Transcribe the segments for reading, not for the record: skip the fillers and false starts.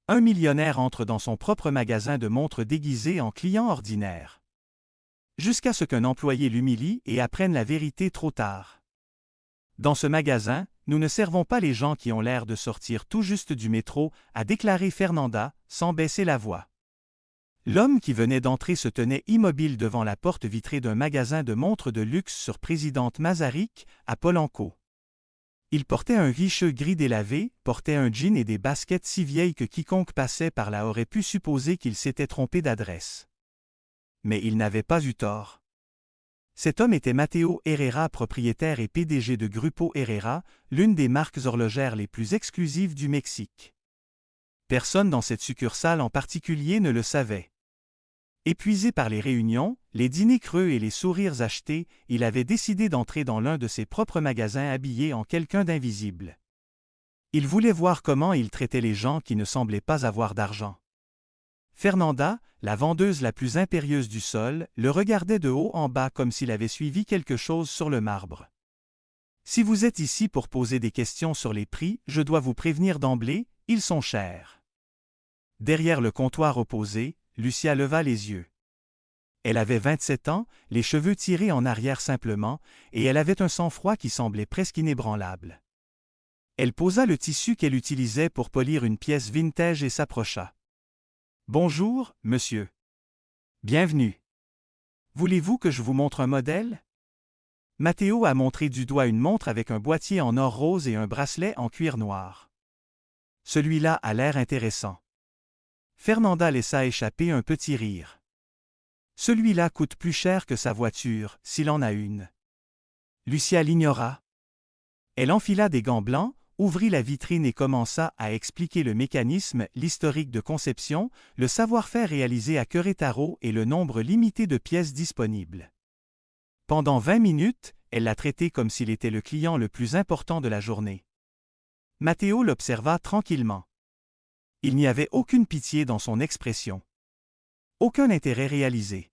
Un millionnaire entre dans son propre magasin de montres déguisé en client ordinaire. Jusqu'à ce qu'un employé l'humilie et apprenne la vérité trop tard. Dans ce magasin, nous ne servons pas les gens qui ont l'air de sortir tout juste du métro, a déclaré Fernanda, sans baisser la voix. L'homme qui venait d'entrer se tenait immobile devant la porte vitrée d'un magasin de montres de luxe sur Présidente Masaryk, à Polanco. Il portait un vicheux gris délavé, portait un jean et des baskets si vieilles que quiconque passait par là aurait pu supposer qu'il s'était trompé d'adresse. Mais il n'avait pas eu tort. Cet homme était Matteo Herrera, propriétaire et PDG de Grupo Herrera, l'une des marques horlogères les plus exclusives du Mexique. Personne dans cette succursale en particulier ne le savait. Épuisé par les réunions, les dîners creux et les sourires achetés, il avait décidé d'entrer dans l'un de ses propres magasins habillé en quelqu'un d'invisible. Il voulait voir comment il traitait les gens qui ne semblaient pas avoir d'argent. Fernanda, la vendeuse la plus impérieuse du sol, le regardait de haut en bas comme s'il avait suivi quelque chose sur le marbre. « Si vous êtes ici pour poser des questions sur les prix, je dois vous prévenir d'emblée, ils sont chers. » Derrière le comptoir opposé, Lucia leva les yeux. Elle avait 27 ans, les cheveux tirés en arrière simplement, et elle avait un sang-froid qui semblait presque inébranlable. Elle posa le tissu qu'elle utilisait pour polir une pièce vintage et s'approcha. « Bonjour, monsieur. Bienvenue. Voulez-vous que je vous montre un modèle? » Matteo a montré du doigt une montre avec un boîtier en or rose et un bracelet en cuir noir. Celui-là a l'air intéressant. Fernanda laissa échapper un petit rire. Celui-là coûte plus cher que sa voiture, s'il en a une. Lucia l'ignora. Elle enfila des gants blancs, ouvrit la vitrine et commença à expliquer le mécanisme, l'historique de conception, le savoir-faire réalisé à Querétaro et le nombre limité de pièces disponibles. Pendant 20 minutes, elle l'a traité comme s'il était le client le plus important de la journée. Matteo l'observa tranquillement. Il n'y avait aucune pitié dans son expression. Aucun intérêt réalisé.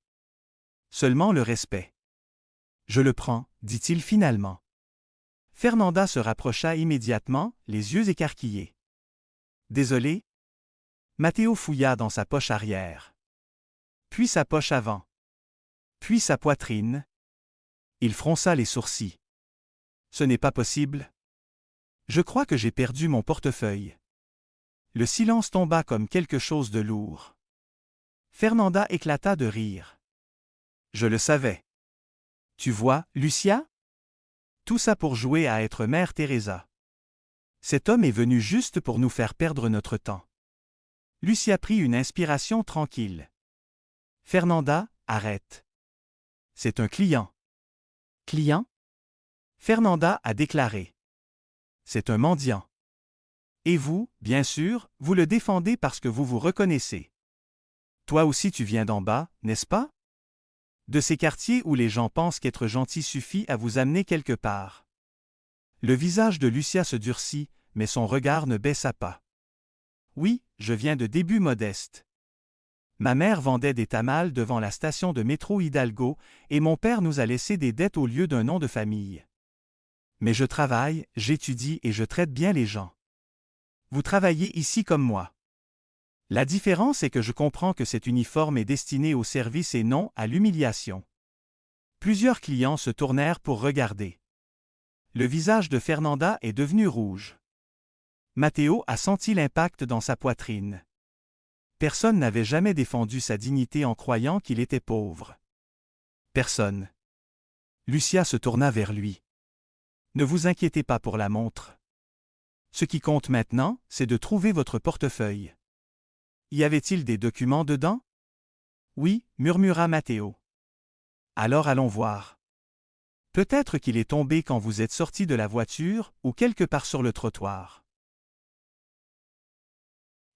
Seulement le respect. « Je le prends, dit-il finalement. Fernanda se rapprocha immédiatement, les yeux écarquillés. « Désolé. » Matteo fouilla dans sa poche arrière. Puis sa poche avant. Puis sa poitrine. Il fronça les sourcils. « Ce n'est pas possible. Je crois que j'ai perdu mon portefeuille. » Le silence tomba comme quelque chose de lourd. Fernanda éclata de rire. « Je le savais. Tu vois, Lucia? Tout ça pour jouer à être Mère Teresa. Cet homme est venu juste pour nous faire perdre notre temps. » Lucia prit une inspiration tranquille. « Fernanda, arrête. C'est un client. » « Client? » Fernanda a déclaré. « C'est un mendiant. Et vous, bien sûr, vous le défendez parce que vous vous reconnaissez. Toi aussi tu viens d'en bas, n'est-ce pas? De ces quartiers où les gens pensent qu'être gentil suffit à vous amener quelque part. » Le visage de Lucia se durcit, mais son regard ne baissa pas. « Oui, je viens de débuts modestes. Ma mère vendait des tamales devant la station de métro Hidalgo et mon père nous a laissé des dettes au lieu d'un nom de famille. Mais je travaille, j'étudie et je traite bien les gens. Vous travaillez ici comme moi. La différence est que je comprends que cet uniforme est destiné au service et non à l'humiliation. » Plusieurs clients se tournèrent pour regarder. Le visage de Fernanda est devenu rouge. Matteo a senti l'impact dans sa poitrine. Personne n'avait jamais défendu sa dignité en croyant qu'il était pauvre. Personne. Lucia se tourna vers lui. « Ne vous inquiétez pas pour la montre. Ce qui compte maintenant, c'est de trouver votre portefeuille. » Y avait-il des documents dedans? Oui, murmura Matteo. Alors allons voir. Peut-être qu'il est tombé quand vous êtes sorti de la voiture ou quelque part sur le trottoir.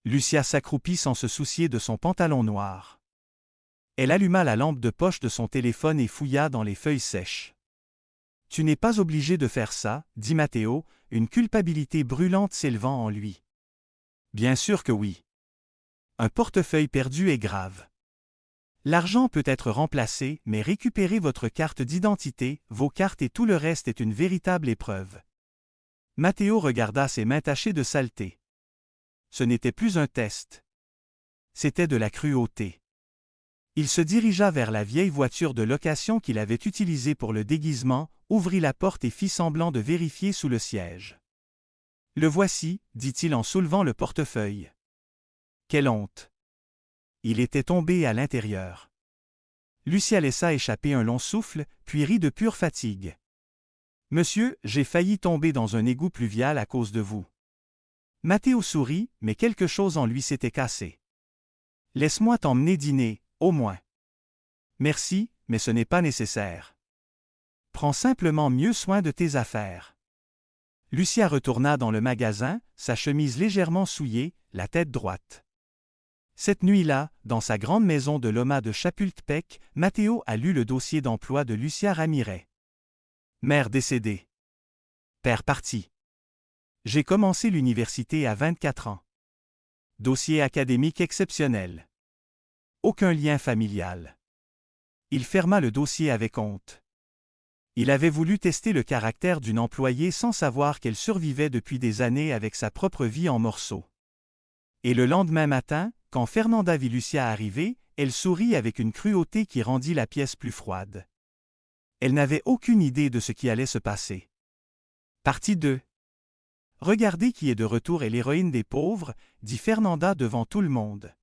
Lucia s'accroupit sans se soucier de son pantalon noir. Elle alluma la lampe de poche de son téléphone et fouilla dans les feuilles sèches. « Tu n'es pas obligé de faire ça, » dit Matteo, une culpabilité brûlante s'élevant en lui. « Bien sûr que oui. Un portefeuille perdu est grave. L'argent peut être remplacé, mais récupérer votre carte d'identité, vos cartes et tout le reste est une véritable épreuve. » Matteo regarda ses mains tachées de saleté. Ce n'était plus un test. C'était de la cruauté. Il se dirigea vers la vieille voiture de location qu'il avait utilisée pour le déguisement, ouvrit la porte et fit semblant de vérifier sous le siège. « Le voici, dit-il en soulevant le portefeuille. Quelle honte! Il était tombé à l'intérieur. Lucia laissa échapper un long souffle, puis rit de pure fatigue. « Monsieur, j'ai failli tomber dans un égout pluvial à cause de vous. » Matteo sourit, mais quelque chose en lui s'était cassé. « Laisse-moi t'emmener dîner, au moins. »« Merci, mais ce n'est pas nécessaire. Prends simplement mieux soin de tes affaires. » Lucia retourna dans le magasin, sa chemise légèrement souillée, la tête droite. Cette nuit-là, dans sa grande maison de Loma de Chapultepec, Matteo a lu le dossier d'emploi de Lucia Ramirez. Mère décédée. Père parti. J'ai commencé l'université à 24 ans. Dossier académique exceptionnel. Aucun lien familial. Il ferma le dossier avec honte. Il avait voulu tester le caractère d'une employée sans savoir qu'elle survivait depuis des années avec sa propre vie en morceaux. Et le lendemain matin, quand Fernanda vit Lucia arriver, elle sourit avec une cruauté qui rendit la pièce plus froide. Elle n'avait aucune idée de ce qui allait se passer. Partie 2. Regardez qui est de retour et l'héroïne des pauvres, dit Fernanda devant tout le monde.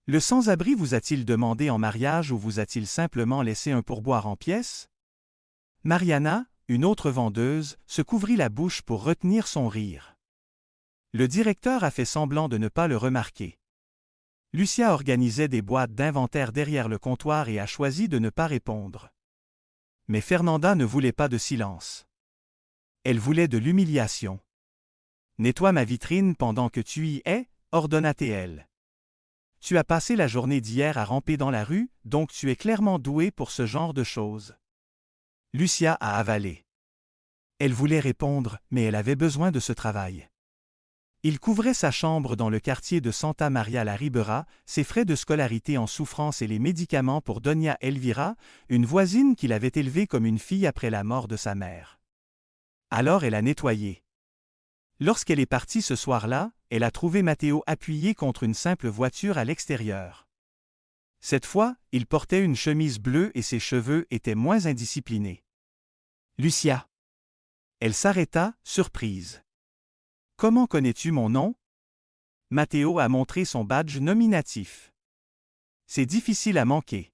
Le sans-abri vous a-t-il demandé en mariage ou vous a-t-il simplement laissé un pourboire en pièces? Mariana, une autre vendeuse, se couvrit la bouche pour retenir son rire. Le directeur a fait semblant de ne pas le remarquer. Lucia organisait des boîtes d'inventaire derrière le comptoir et a choisi de ne pas répondre. Mais Fernanda ne voulait pas de silence. Elle voulait de l'humiliation. « Nettoie ma vitrine pendant que tu y es, » ordonna-t-elle. « Tu as passé la journée d'hier à ramper dans la rue, donc tu es clairement doué pour ce genre de choses. » Lucia a avalé. Elle voulait répondre, mais elle avait besoin de ce travail. Il couvrait sa chambre dans le quartier de Santa Maria la Ribera, ses frais de scolarité en souffrance et les médicaments pour Doña Elvira, une voisine qu'il avait élevée comme une fille après la mort de sa mère. Alors elle a nettoyé. Lorsqu'elle est partie ce soir-là, elle a trouvé Matteo appuyé contre une simple voiture à l'extérieur. Cette fois, il portait une chemise bleue et ses cheveux étaient moins indisciplinés. « Lucia. » Elle s'arrêta, surprise. « Comment connais-tu mon nom? » Matteo a montré son badge nominatif. « C'est difficile à manquer. »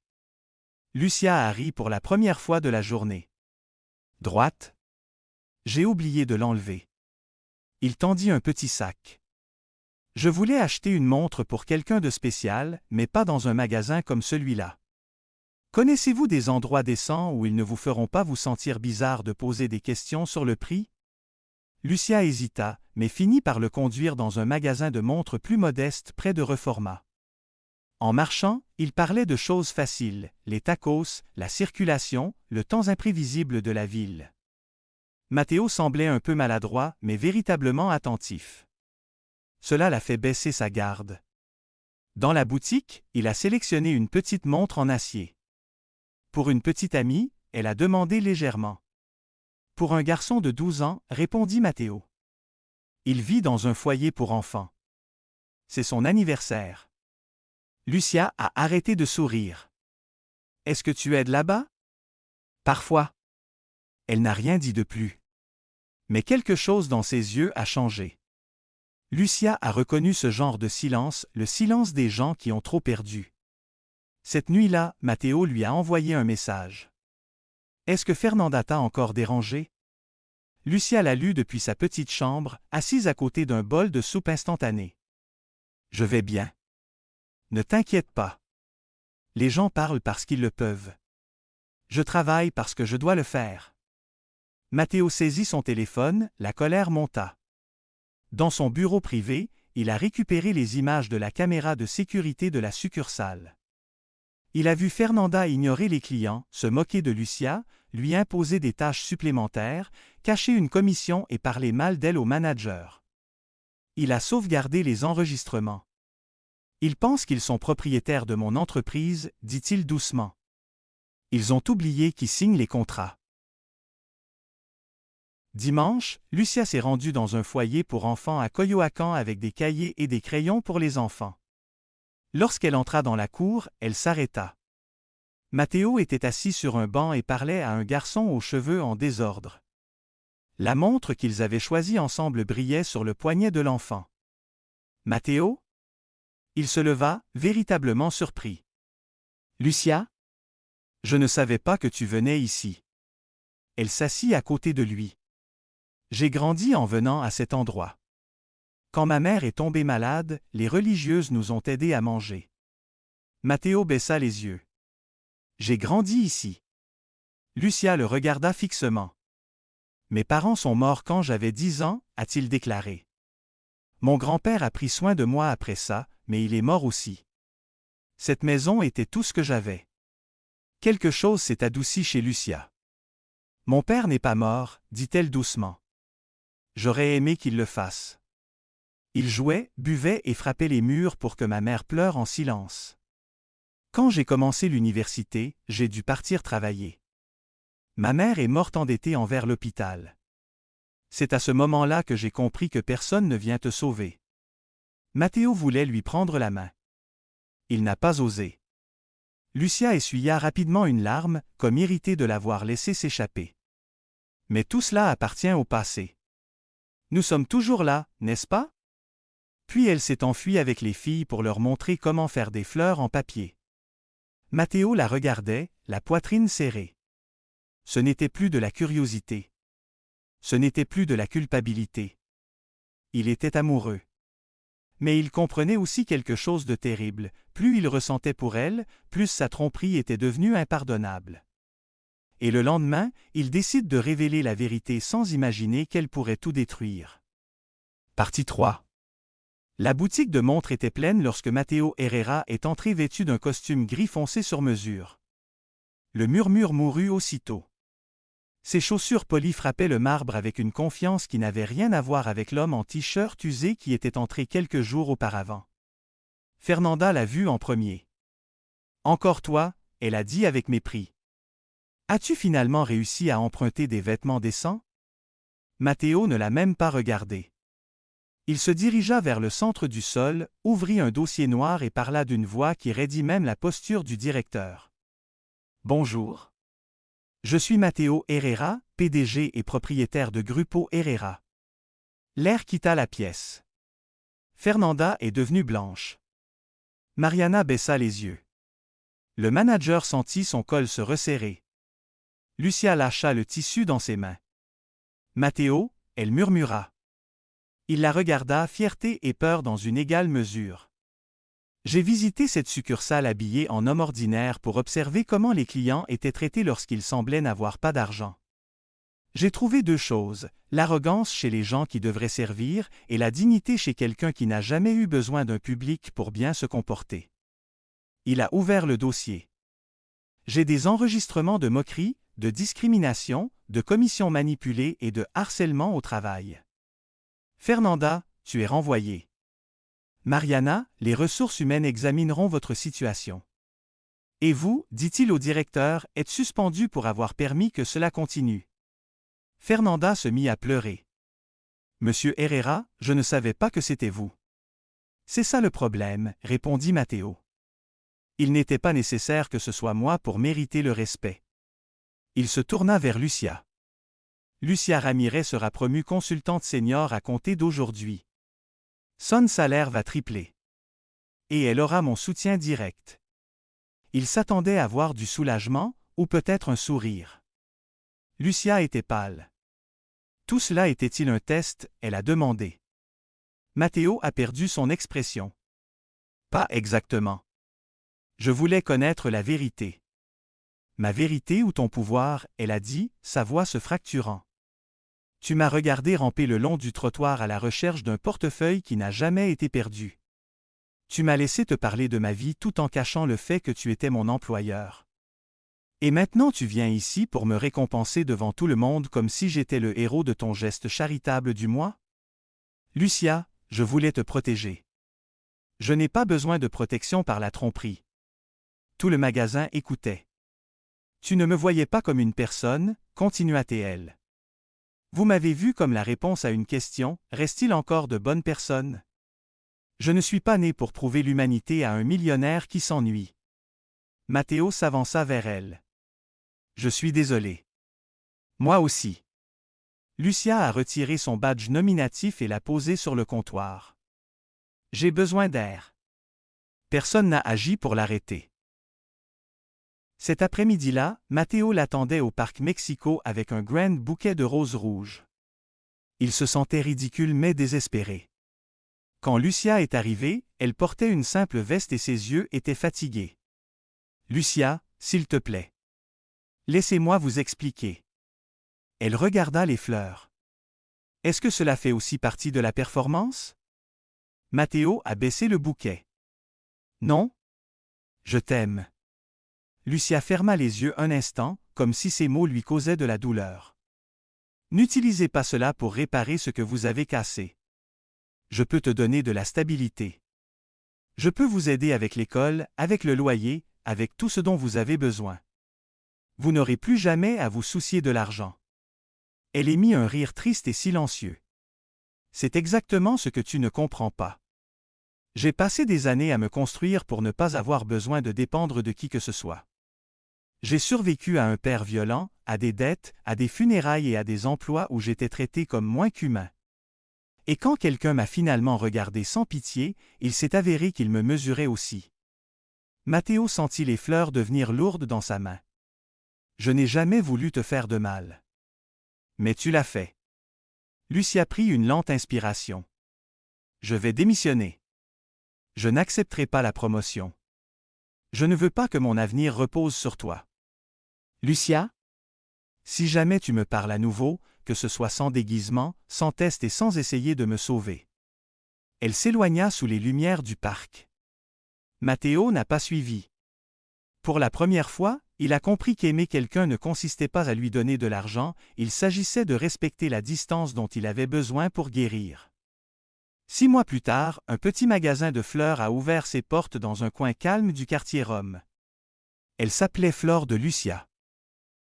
Lucia a ri pour la première fois de la journée. « Droite? » J'ai oublié de l'enlever. Il tendit un petit sac. Je voulais acheter une montre pour quelqu'un de spécial, mais pas dans un magasin comme celui-là. Connaissez-vous des endroits décents où ils ne vous feront pas vous sentir bizarre de poser des questions sur le prix? Lucia hésita, mais finit par le conduire dans un magasin de montres plus modeste près de Reforma. En marchant, il parlait de choses faciles, les tacos, la circulation, le temps imprévisible de la ville. Matteo semblait un peu maladroit, mais véritablement attentif. Cela l'a fait baisser sa garde. Dans la boutique, il a sélectionné une petite montre en acier. Pour une petite amie, elle a demandé légèrement. Pour un garçon de 12 ans, répondit Matteo. Il vit dans un foyer pour enfants. C'est son anniversaire. Lucia a arrêté de sourire. Est-ce que tu aides là-bas? Parfois. Elle n'a rien dit de plus. Mais quelque chose dans ses yeux a changé. Lucia a reconnu ce genre de silence, le silence des gens qui ont trop perdu. Cette nuit-là, Matteo lui a envoyé un message. Est-ce que Fernanda t'a encore dérangé? Lucia l'a lu depuis sa petite chambre, assise à côté d'un bol de soupe instantanée. Je vais bien. Ne t'inquiète pas. Les gens parlent parce qu'ils le peuvent. Je travaille parce que je dois le faire. Matteo saisit son téléphone, la colère monta. Dans son bureau privé, il a récupéré les images de la caméra de sécurité de la succursale. Il a vu Fernanda ignorer les clients, se moquer de Lucia, lui imposer des tâches supplémentaires, cacher une commission et parler mal d'elle au manager. Il a sauvegardé les enregistrements. Ils pensent qu'ils sont propriétaires de mon entreprise, dit-il doucement. Ils ont oublié qui signe les contrats. Dimanche, Lucia s'est rendue dans un foyer pour enfants à Coyoacán avec des cahiers et des crayons pour les enfants. Lorsqu'elle entra dans la cour, elle s'arrêta. Matteo était assis sur un banc et parlait à un garçon aux cheveux en désordre. La montre qu'ils avaient choisie ensemble brillait sur le poignet de l'enfant. « Matteo ?» Il se leva, véritablement surpris. « Lucia ? Je ne savais pas que tu venais ici. » Elle s'assit à côté de lui. « J'ai grandi en venant à cet endroit. Quand ma mère est tombée malade, les religieuses nous ont aidés à manger. » Matteo baissa les yeux. « J'ai grandi ici. » Lucia le regarda fixement. « Mes parents sont morts quand j'avais 10 ans, a-t-il déclaré. Mon grand-père a pris soin de moi après ça, mais il est mort aussi. Cette maison était tout ce que j'avais. » Quelque chose s'est adouci chez Lucia. « Mon père n'est pas mort, dit-elle doucement. J'aurais aimé qu'il le fasse. Il jouait, buvait et frappait les murs pour que ma mère pleure en silence. Quand j'ai commencé l'université, j'ai dû partir travailler. Ma mère est morte endettée envers l'hôpital. C'est à ce moment-là que j'ai compris que personne ne vient te sauver. » Matteo voulait lui prendre la main. Il n'a pas osé. Lucia essuya rapidement une larme, comme irritée de l'avoir laissé s'échapper. « Mais tout cela appartient au passé. Nous sommes toujours là, n'est-ce pas? » Puis elle s'est enfuie avec les filles pour leur montrer comment faire des fleurs en papier. Matteo la regardait, la poitrine serrée. Ce n'était plus de la curiosité. Ce n'était plus de la culpabilité. Il était amoureux. Mais il comprenait aussi quelque chose de terrible. Plus il ressentait pour elle, plus sa tromperie était devenue impardonnable. Et le lendemain, il décide de révéler la vérité sans imaginer qu'elle pourrait tout détruire. Partie 3. La boutique de montres était pleine lorsque Matteo Herrera est entré vêtu d'un costume gris foncé sur mesure. Le murmure mourut aussitôt. Ses chaussures polies frappaient le marbre avec une confiance qui n'avait rien à voir avec l'homme en t-shirt usé qui était entré quelques jours auparavant. Fernanda l'a vu en premier. « Encore toi », elle a dit avec mépris. « As-tu finalement réussi à emprunter des vêtements décents ?» Matteo ne l'a même pas regardé. Il se dirigea vers le centre du sol, ouvrit un dossier noir et parla d'une voix qui raidit même la posture du directeur. « Bonjour. Je suis Matteo Herrera, PDG et propriétaire de Grupo Herrera. » L'air quitta la pièce. Fernanda est devenue blanche. Mariana baissa les yeux. Le manager sentit son col se resserrer. Lucia lâcha le tissu dans ses mains. « Matteo », elle murmura. Il la regarda, fierté et peur dans une égale mesure. « J'ai visité cette succursale habillée en homme ordinaire pour observer comment les clients étaient traités lorsqu'ils semblaient n'avoir pas d'argent. J'ai trouvé deux choses, l'arrogance chez les gens qui devraient servir et la dignité chez quelqu'un qui n'a jamais eu besoin d'un public pour bien se comporter. » Il a ouvert le dossier. « J'ai des enregistrements de moqueries, de discrimination, de commissions manipulées et de harcèlement au travail. Fernanda, tu es renvoyée. Mariana, les ressources humaines examineront votre situation. Et vous, dit-il au directeur, êtes suspendu pour avoir permis que cela continue. » Fernanda se mit à pleurer. « Monsieur Herrera, je ne savais pas que c'était vous. »« C'est ça le problème, » répondit Matteo. « Il n'était pas nécessaire que ce soit moi pour mériter le respect. » Il se tourna vers Lucia. « Lucia Ramirez sera promue consultante senior à compter d'aujourd'hui. Son salaire va tripler. Et elle aura mon soutien direct. » Il s'attendait à voir du soulagement, ou peut-être un sourire. Lucia était pâle. Tout cela était-il un test, elle a demandé. Matteo a perdu son expression. Pas exactement. Je voulais connaître la vérité. Ma vérité ou ton pouvoir, elle a dit, sa voix se fracturant. Tu m'as regardé ramper le long du trottoir à la recherche d'un portefeuille qui n'a jamais été perdu. Tu m'as laissé te parler de ma vie tout en cachant le fait que tu étais mon employeur. Et maintenant tu viens ici pour me récompenser devant tout le monde comme si j'étais le héros de ton geste charitable du mois? Lucia, je voulais te protéger. Je n'ai pas besoin de protection par la tromperie. Tout le magasin écoutait. Tu ne me voyais pas comme une personne, continua-t-elle. Vous m'avez vu comme la réponse à une question, reste-t-il encore de bonnes personnes? Je ne suis pas né pour prouver l'humanité à un millionnaire qui s'ennuie. Matteo s'avança vers elle. Je suis désolé. Moi aussi. Lucia a retiré son badge nominatif et l'a posé sur le comptoir. J'ai besoin d'air. Personne n'a agi pour l'arrêter. Cet après-midi-là, Matteo l'attendait au parc Mexico avec un grand bouquet de roses rouges. Il se sentait ridicule mais désespéré. Quand Lucia est arrivée, elle portait une simple veste et ses yeux étaient fatigués. « Lucia, s'il te plaît. Laissez-moi vous expliquer. » Elle regarda les fleurs. « Est-ce que cela fait aussi partie de la performance? » Matteo a baissé le bouquet. « Non? Je t'aime. » Lucia ferma les yeux un instant, comme si ces mots lui causaient de la douleur. « N'utilisez pas cela pour réparer ce que vous avez cassé. Je peux te donner de la stabilité. Je peux vous aider avec l'école, avec le loyer, avec tout ce dont vous avez besoin. Vous n'aurez plus jamais à vous soucier de l'argent. » Elle émit un rire triste et silencieux. « C'est exactement ce que tu ne comprends pas. J'ai passé des années à me construire pour ne pas avoir besoin de dépendre de qui que ce soit. J'ai survécu à un père violent, à des dettes, à des funérailles et à des emplois où j'étais traité comme moins qu'humain. Et quand quelqu'un m'a finalement regardé sans pitié, il s'est avéré qu'il me mesurait aussi. » Matteo sentit les fleurs devenir lourdes dans sa main. « Je n'ai jamais voulu te faire de mal. Mais tu l'as fait. » Lucia prit une lente inspiration. « Je vais démissionner. Je n'accepterai pas la promotion. Je ne veux pas que mon avenir repose sur toi. » Lucia? Si jamais tu me parles à nouveau, que ce soit sans déguisement, sans test et sans essayer de me sauver. Elle s'éloigna sous les lumières du parc. Matteo n'a pas suivi. Pour la première fois, il a compris qu'aimer quelqu'un ne consistait pas à lui donner de l'argent, il s'agissait de respecter la distance dont il avait besoin pour guérir. 6 mois plus tard, un petit magasin de fleurs a ouvert ses portes dans un coin calme du quartier Rome. Elle s'appelait Flore de Lucia.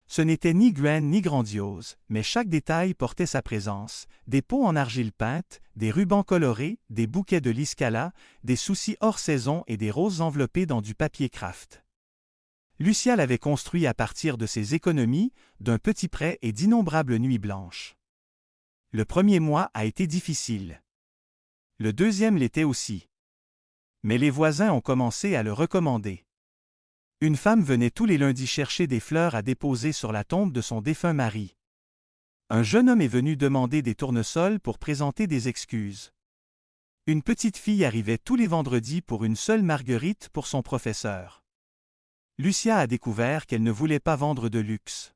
Ce n'était ni grand ni grandiose, mais chaque détail portait sa présence, des pots en argile peinte, des rubans colorés, des bouquets de liscala, des soucis hors saison et des roses enveloppées dans du papier craft. Lucia l'avait construit à partir de ses économies, d'un petit prêt et d'innombrables nuits blanches. Le premier mois a été difficile. Le deuxième l'était aussi. Mais les voisins ont commencé à le recommander. Une femme venait tous les lundis chercher des fleurs à déposer sur la tombe de son défunt mari. Un jeune homme est venu demander des tournesols pour présenter des excuses. Une petite fille arrivait tous les vendredis pour une seule marguerite pour son professeur. Lucia a découvert qu'elle ne voulait pas vendre de luxe.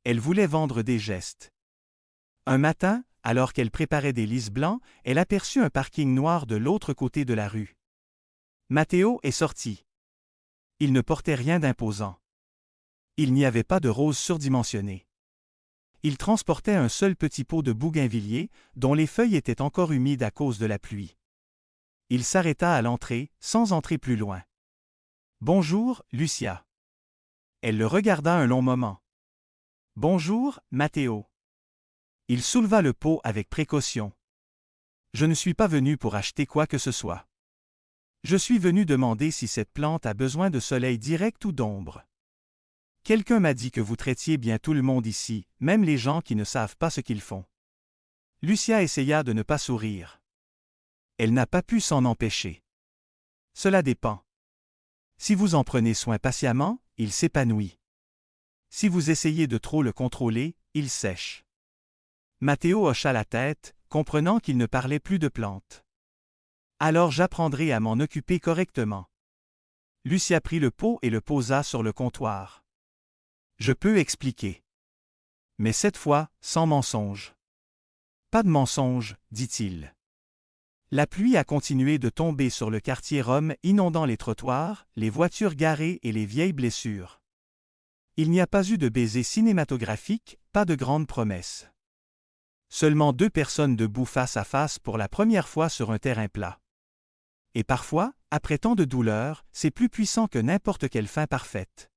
Elle voulait vendre des gestes. Un matin, alors qu'elle préparait des lis blancs, elle aperçut un parking noir de l'autre côté de la rue. Matteo est sorti. Il ne portait rien d'imposant. Il n'y avait pas de roses surdimensionnées. Il transportait un seul petit pot de bougainvilliers, dont les feuilles étaient encore humides à cause de la pluie. Il s'arrêta à l'entrée, sans entrer plus loin. « Bonjour, Lucia. » Elle le regarda un long moment. « Bonjour, Matteo. » Il souleva le pot avec précaution. « Je ne suis pas venu pour acheter quoi que ce soit. Je suis venu demander si cette plante a besoin de soleil direct ou d'ombre. Quelqu'un m'a dit que vous traitiez bien tout le monde ici, même les gens qui ne savent pas ce qu'ils font. » Lucia essaya de ne pas sourire. Elle n'a pas pu s'en empêcher. « Cela dépend. Si vous en prenez soin patiemment, il s'épanouit. Si vous essayez de trop le contrôler, il sèche. » Matteo hocha la tête, comprenant qu'il ne parlait plus de plantes. « Alors j'apprendrai à m'en occuper correctement. » Lucia prit le pot et le posa sur le comptoir. « Je peux expliquer. Mais cette fois, sans mensonge. »« Pas de mensonge, dit-il. » La pluie a continué de tomber sur le quartier Rome, inondant les trottoirs, les voitures garées et les vieilles blessures. Il n'y a pas eu de baiser cinématographique, pas de grandes promesses. Seulement 2 personnes debout face à face pour la première fois sur un terrain plat. Et parfois, après tant de douleur, c'est plus puissant que n'importe quelle fin parfaite.